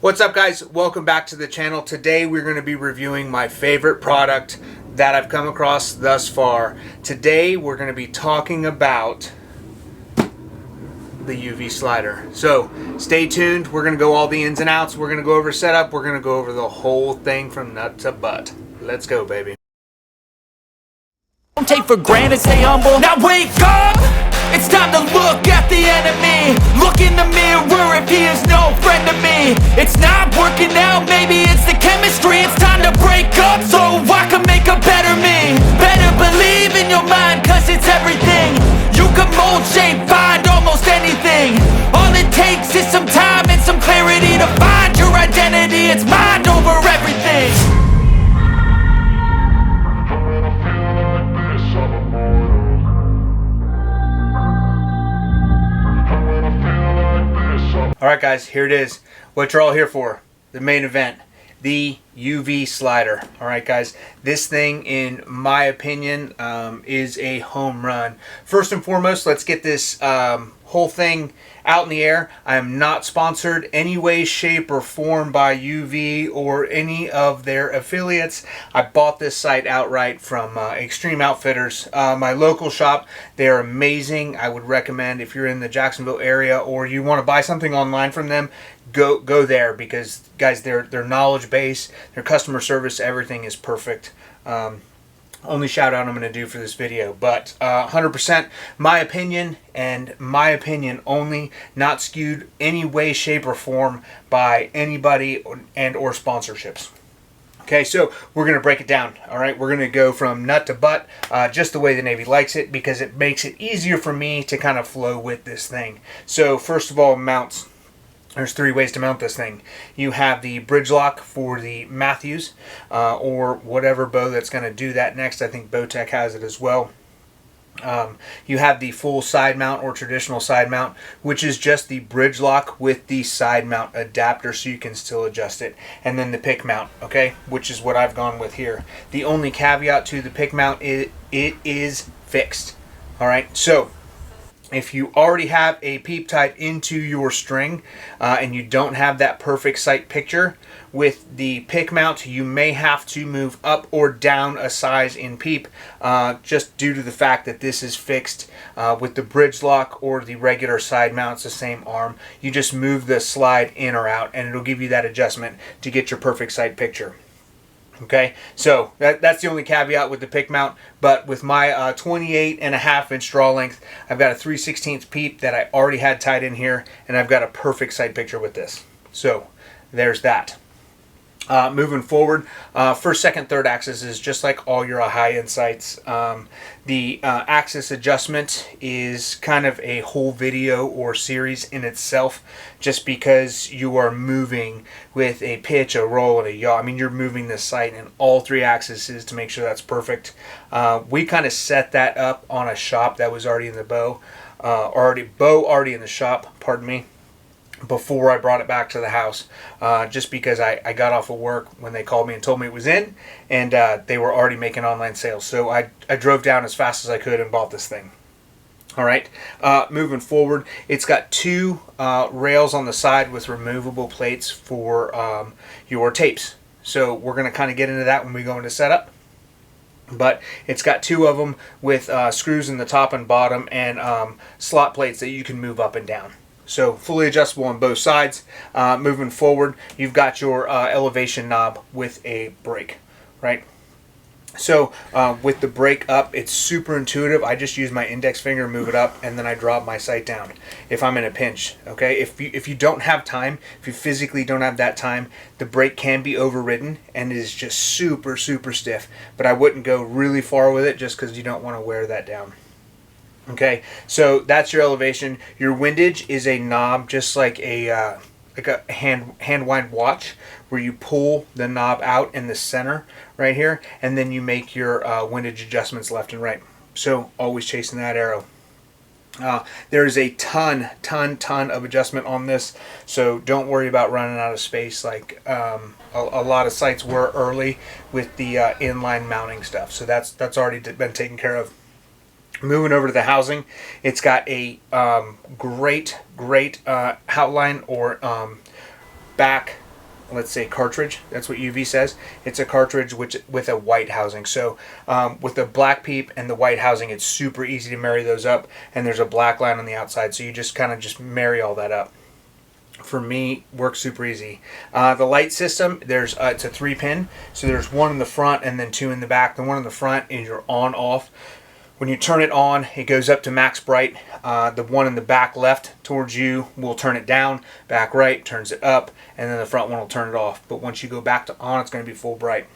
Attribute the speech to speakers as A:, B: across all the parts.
A: What's up, guys? Welcome back to the channel. Today we're going to be reviewing my favorite product that I've come across thus far. Today we're going to be talking about the UV slider. So stay tuned. We're going to go all the ins and outs. We're going to go over setup. We're going to go over the whole thing from nut to butt. Let's go, baby.
B: Don't take for granted, stay humble. Now wake up! It's time to look at the enemy. Look in the mirror if he is no friend to me. It's not working out, maybe it's the chemistry. It's time to break up so I can make a better me. Better believe in your mind, cause it's everything. You can mold, shape, find almost anything. All it takes is some time and some clarity to find your identity. It's mind over everything.
A: Alright, guys, here it is. What you're all here for. The main event. The UV slider. Alright, guys. This thing, in my opinion, is a home run. First and foremost, let's get this whole thing out in the air. I am not sponsored any way, shape, or form by UV or any of their affiliates. I bought this site outright from Extreme Outfitters, my local shop. They're amazing. I would recommend, if you're in the Jacksonville area or you want to buy something online from them, go there, because guys, their knowledge base, their customer service, everything is perfect. Only shout out I'm going to do for this video, but 100% my opinion, and my opinion only, not skewed any way, shape, or form by anybody and or sponsorships. Okay, so we're going to break it down. All right, we're going to go from nut to butt, just the way the Navy likes it, because it makes it easier for me to kind of flow with this thing. So first of all, mounts. There's three ways to mount this thing. You have the bridge lock for the Matthews, or whatever bow that's going to do that next. I think Bowtech has it as well. You have the full side mount or traditional side mount, which is just the bridge lock with the side mount adapter, so you can still adjust it. And then the pick mount, okay, which is what I've gone with here. The only caveat to the pick mount is it is fixed. All right, so if you already have a peep tied into your string and you don't have that perfect sight picture with the pick mount, you may have to move up or down a size in peep, just due to the fact that this is fixed. With the bridge lock or the regular side mount, it's the same arm. You just move the slide in or out and it'll give you that adjustment to get your perfect sight picture. Okay, so that's the only caveat with the pick mount. But with my 28.5-inch draw length, I've got a 3/16 peep that I already had tied in here, and I've got a perfect sight picture with this. So there's that. Moving forward, first, second, third axis is just like all your high-end sights. The axis adjustment is kind of a whole video or series in itself, just because you are moving with a pitch, a roll, and a yaw. I mean, you're moving the sight in all three axes to make sure that's perfect. We kind of set that up on a shop that was already in the bow, already in the shop, pardon me, before I brought it back to the house, just because I got off of work when they called me and told me it was in, and they were already making online sales. So I drove down as fast as I could and bought this thing. All right, moving forward, it's got two rails on the side with removable plates for your tapes. So we're going to kind of get into that when we go into setup. But it's got two of them with screws in the top and bottom, and slot plates that you can move up and down. So fully adjustable on both sides. Moving forward, you've got your elevation knob with a brake, right? So with the brake up, it's super intuitive. I just use my index finger to move it up, and then I drop my sight down if I'm in a pinch. Okay, if you don't have time, if you physically don't have that time, the brake can be overridden, and it is just super, super stiff. But I wouldn't go really far with it, just because you don't want to wear that down. Okay, so that's your elevation. Your windage is a knob, just like a hand wind watch, where you pull the knob out in the center right here, and then you make your windage adjustments left and right. So always chasing that arrow. There is a ton of adjustment on this, so don't worry about running out of space like a lot of sites were early with the inline mounting stuff. So that's already been taken care of. Moving over to the housing, it's got a great outline or back let's say cartridge. That's what UV says. It's a cartridge with a white housing. So with the black PEEP and the white housing, it's super easy to marry those up. And there's a black line on the outside, so you just kind of just marry all that up. For me, works super easy. The light system, it's a 3-pin, so there's one in the front and then 2 in the back. The one in the front is your on-off. When you turn it on, it goes up to max bright. The one in the back left towards you will turn it down. Back right turns it up, and then the front one will turn it off. But once you go back to on, it's going to be full bright.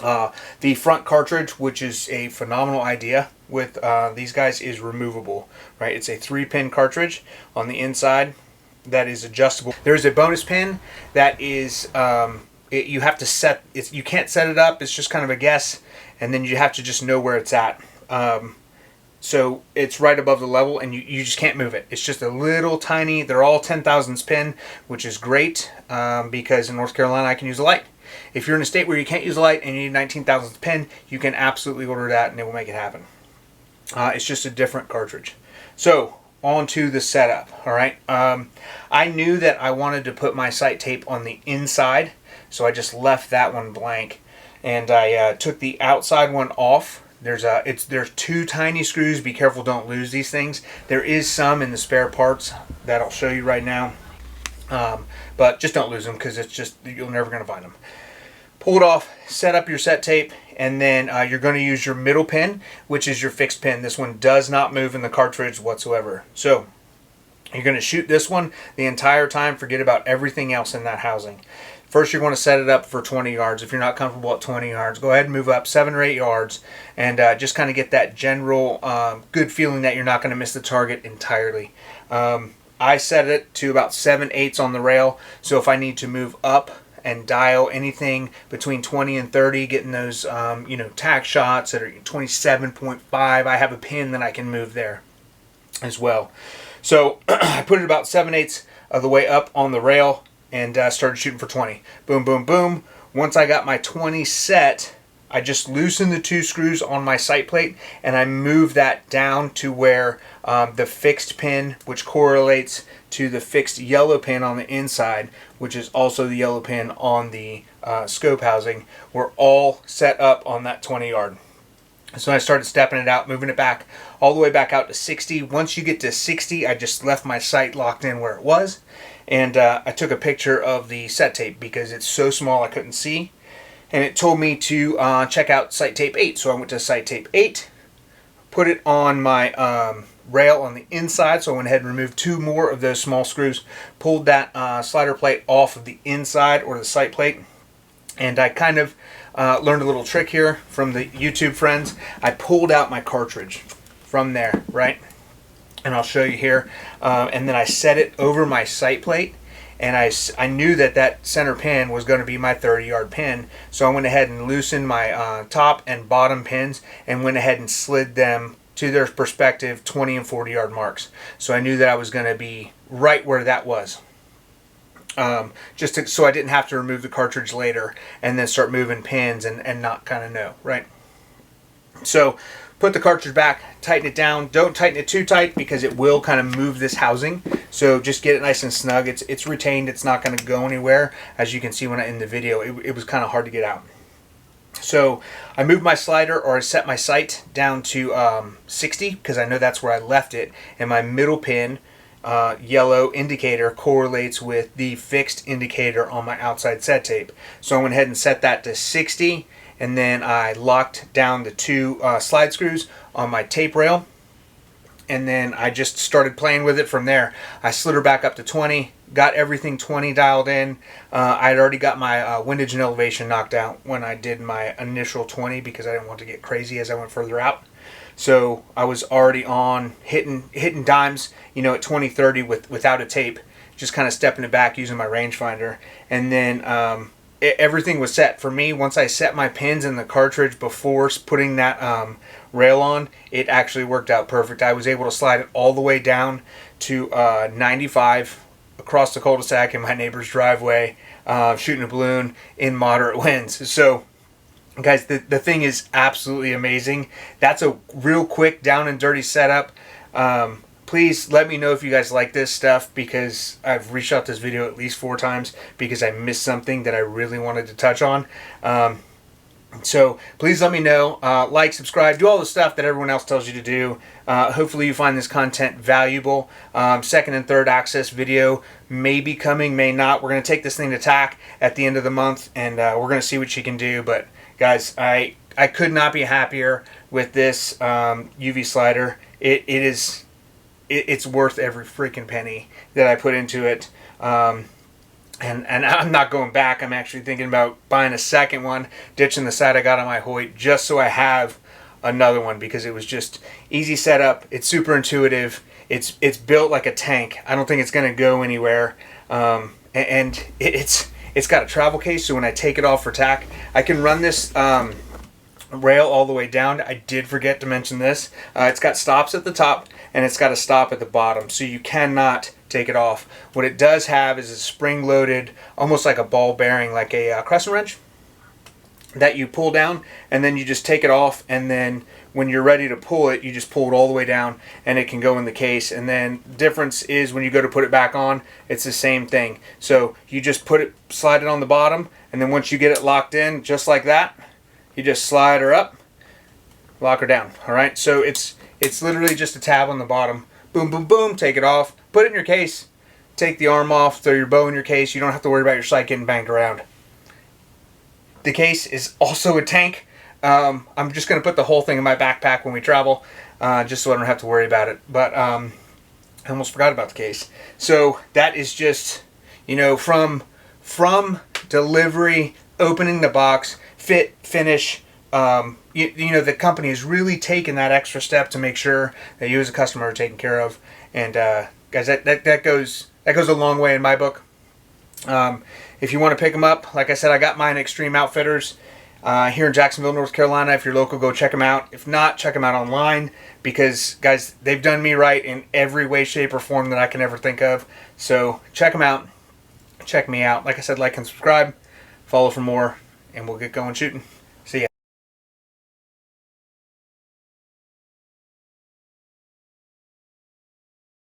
A: The front cartridge, which is a phenomenal idea with these guys, is removable. Right? It's a 3-pin cartridge on the inside that is adjustable. There's a bonus pin that is you have to set it. You can't set it up. It's just kind of a guess, and then you have to just know where it's at. So it's right above the level, and you just can't move it. It's just a little tiny. They're all 10,000ths pin, which is great because in North Carolina I can use a light. If you're in a state where you can't use a light and you need 19,000ths pin, you can absolutely order that and it will make it happen. It's just a different cartridge. So on to the setup. All right. I knew that I wanted to put my sight tape on the inside, so I just left that one blank, and I took the outside one off. There's 2 tiny screws. Be careful, don't lose these things. There is some in the spare parts that I'll show you right now, but just don't lose them because you're never going to find them. Pull it off, set up your set tape, and then you're going to use your middle pin, which is your fixed pin. This one does not move in the cartridge whatsoever. So you're going to shoot this one the entire time. Forget about everything else in that housing. First, you're going to set it up for 20 yards. If you're not comfortable at 20 yards, go ahead and move up 7 or 8 yards and just kind of get that general good feeling that you're not going to miss the target entirely. I set it to about 7/8 on the rail, so if I need to move up and dial anything between 20 and 30, getting those tack shots that are 27.5, I have a pin that I can move there as well. So I put it about 7/8 of the way up on the rail and started shooting for 20. Boom, boom, boom. Once I got my 20 set, I just loosened the 2 screws on my sight plate and I moved that down to where the fixed pin, which correlates to the fixed yellow pin on the inside, which is also the yellow pin on the scope housing, were all set up on that 20 yard. So I started stepping it out, moving it back all the way back out to 60. Once you get to 60, I just left my sight locked in where it was. And I took a picture of the set tape because it's so small I couldn't see. And it told me to check out sight tape 8. So I went to sight tape 8, put it on my rail on the inside. So I went ahead and removed 2 more of those small screws, pulled that slider plate off of the inside or the sight plate. And I kind of learned a little trick here from the YouTube friends. I pulled out my cartridge from there, right? And I'll show you here. And then I set it over my sight plate. And I knew that center pin was going to be my 30-yard pin. So I went ahead and loosened my top and bottom pins and went ahead and slid them to their respective 20 and 40-yard marks. So I knew that I was going to be right where that was. So I didn't have to remove the cartridge later and then start moving pins and not kind of know, right? So put the cartridge back, tighten it down. Don't tighten it too tight because it will kind of move this housing. So just get it nice and snug. It's retained. It's not going to go anywhere. As you can see in the video, it was kind of hard to get out. So I moved my slider, or I set my sight down to 60 because I know that's where I left it. And my middle pin, yellow indicator, correlates with the fixed indicator on my outside set tape. So I went ahead and set that to 60. And then I locked down the 2 slide screws on my tape rail. And then I just started playing with it from there. I slid her back up to 20, got everything 20 dialed in. I had already got my windage and elevation knocked out when I did my initial 20 because I didn't want to get crazy as I went further out. So I was already on hitting dimes, at 20, 30 without a tape, just kind of stepping it back using my rangefinder. And then everything was set for me. Once I set my pins in the cartridge before putting that rail on, it actually worked out perfect. I was able to slide it all the way down to 95 across the cul-de-sac in my neighbor's driveway, shooting a balloon in moderate winds. So guys, the thing is absolutely amazing. That's a real quick down and dirty setup. please let me know if you guys like this stuff, because I've reshot this video at least 4 times because I missed something that I really wanted to touch on. So please let me know. Like, subscribe, do all the stuff that everyone else tells you to do. Hopefully you find this content valuable. Second and third access video may be coming, may not. We're going to take this thing to TAC at the end of the month, and we're going to see what she can do. But guys, I could not be happier with this UV slider. It's worth every freaking penny that I put into it. And I'm not going back. I'm actually thinking about buying a second one, ditching the side I got on my Hoyt, just so I have another one, because it was just easy setup. It's super intuitive. It's built like a tank. I don't think it's going to go anywhere. And it's got a travel case, so when I take it off for TAC, I can run this rail all the way down. I did forget to mention this. It's got stops at the top, and it's got a stop at the bottom, so you cannot take it off. What it does have is a spring-loaded, almost like a ball bearing, like a crescent wrench, that you pull down, and then you just take it off, and then when you're ready to pull it, you just pull it all the way down, and it can go in the case. And then the difference is when you go to put it back on, it's the same thing. So you just slide it on the bottom, and then once you get it locked in, just like that, you just slide her up, lock her down. All right, so it's literally just a tab on the bottom. Boom, boom, boom, take it off, put it in your case, take the arm off, throw your bow in your case. You don't have to worry about your sight getting banged around. The case is also a tank. I'm just going to put the whole thing in my backpack when we travel, just so I don't have to worry about it. But I almost forgot about the case. So that is just, from delivery, opening the box, fit, finish, the company has really taken that extra step to make sure that you as a customer are taken care of. And guys, that goes a long way in my book. If you want to pick them up, like I said, I got mine at Extreme Outfitters here in Jacksonville, North Carolina. If you're local, go check them out. If not, check them out online, because guys, they've done me right in every way, shape, or form that I can ever think of. So check them out. Check me out. Like I said, like and subscribe. Follow for more, and we'll get going shooting.